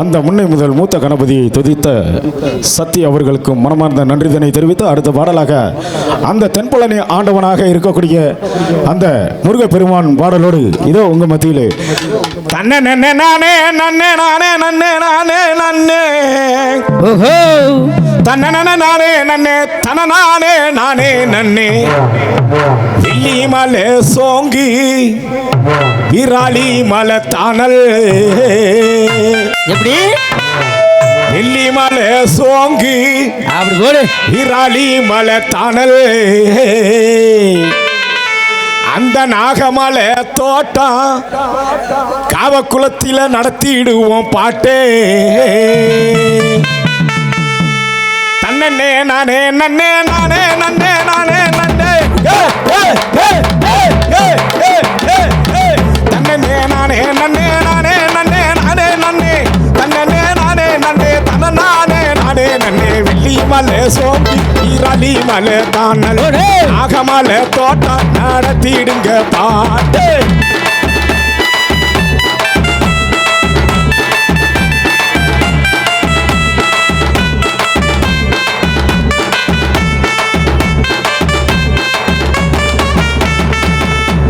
அந்த முன்னை முதல் மூத்த கணபதியை துதித்த சத்தி அவர்களுக்கு மனமார்ந்த நன்றிதனை தெரிவித்து அடுத்த பாடலாக அந்த தென்பழனி ஆண்டவனாக இருக்கக்கூடிய அந்த முருகப்பெருமான் பாடலோடு இதோ உங்க மத்தியிலே தன்ன நன்னே நானே நன்னே நானே நன்னே நானே நன்னே தன்ன நானே நன்னே தன நானே நானே நன்னே வெள்ளி மலை சோங்கி விராலி மலை தானல் எப்படி வெள்ளி மலை சோங்கி அப்படி போடு விராலி மலை தானல் அந்த நாகமலை தோட்டம் காவக்குளத்தில நடத்திடுவோம் பாட்டே தன்னே நானே நன்னே நானே நன்னே நானே நன்னே தன்னே நானே நன்னே நானே நன்னே நானே நன்னே தன்னே நானே நன்னே தன நானே நானே நன்னே வெள்ளி மலை சோம்பி ஈரலி மலை தானல் நாகமலை தோட்டம் நடத்திடுங்க பாட்டு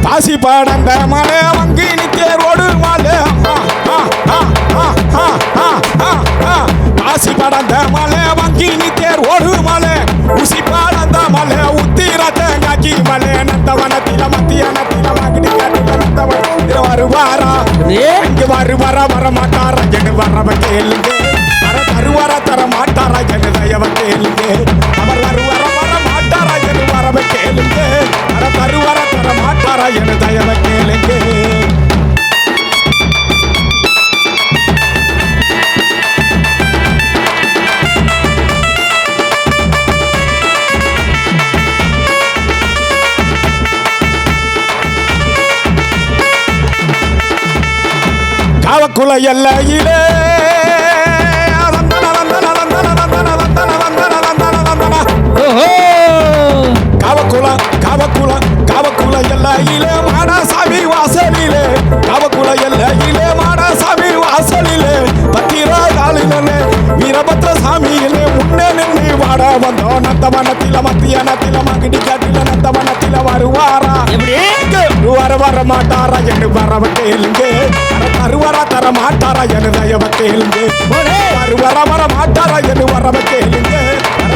பாசி பாடந்த மலை வங்கி நித்தேரோடு மலை பாசி படந்த மலை வங்கி நித்தேர் ஓடு மலை உசி பாடந்த மலை உத்திரத்த காக்கி மலை நந்தவனத்தில மத்தியானத்தில மகிடி காட்டில நந்தவனத்தில வருவாரா இங்கு வருவாரா வர மாட்டாரா என வரவ கேளுங்க வர தருவாரா தர மாட்டாரா என தயவ கேளுங்க அவர் வருவாரா வர மாட்டாரா என வரவ கேளுங்க வர தருவாரா தர மாட்டாரா என தயவ கேளுங்க காவக்குள எல்லையிலே காவக்குள எல்லையிலே மாடசாமி வாசலிலே காவக்குள எல்லையிலே மாடசாமி வாசலிலே பத்திரா காலிலே வீரபத்ர சாமியிலே முன்னே நின்று வாட வந்தோம் நந்தவனத்தில மத்தியானத்தில மகிடி காட்டில நந்தவனத்தில வருவாரா வர மாட்டாரா என்று வரவ கேளுங்க தருவாரா தர மாட்டாரா என்று தயவ கேளுங்க வர மாட்டாரா என்று வரவ கேளுங்க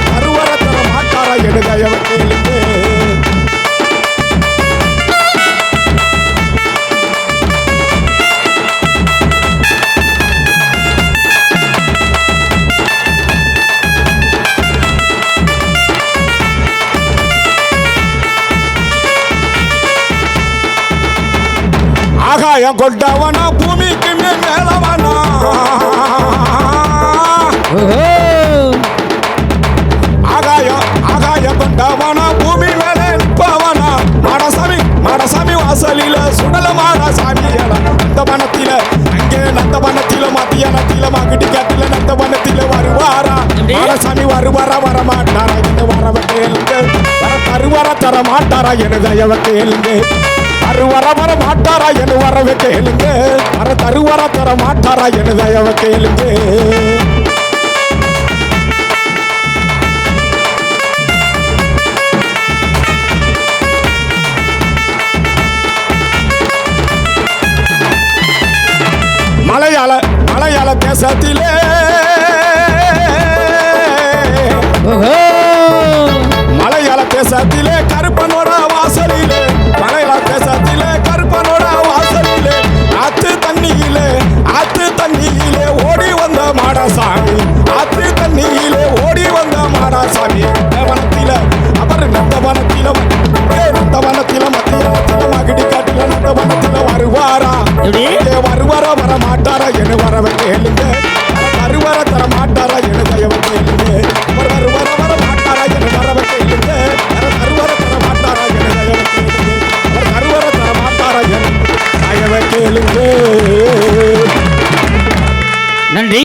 தருவாரா தர மாட்டாரா என்று தயவ கேளுங்க ஆகாயம் கொண்டவனா பூமிக்கு மேலவனா ஆகாயம் கொண்டவனா பூமி மேலே நிற்பவனா மாடசாமி வாசலில சுடல மாடசாமி நந்தவனத்தில அங்கே நந்தவனத்தில மத்தியானத்தில மகிடி காட்டில நந்தவனத்தில வருவாரா மாடசாமி வருவாரா வர மாட்டாரா என்று வரவ கேளுங்க வர தருவாரா தர மாட்டாரா என்று தயவ கேளுங்க வர மாட்டாரா என்று வரவ கேளுங்க வர தருவாரா தர மாட்டாரா என்று தயவ கேளுங்க மலையாள தேசத்திலே மலையாள தேசத்திலே கருப்பனோட வாசலிலே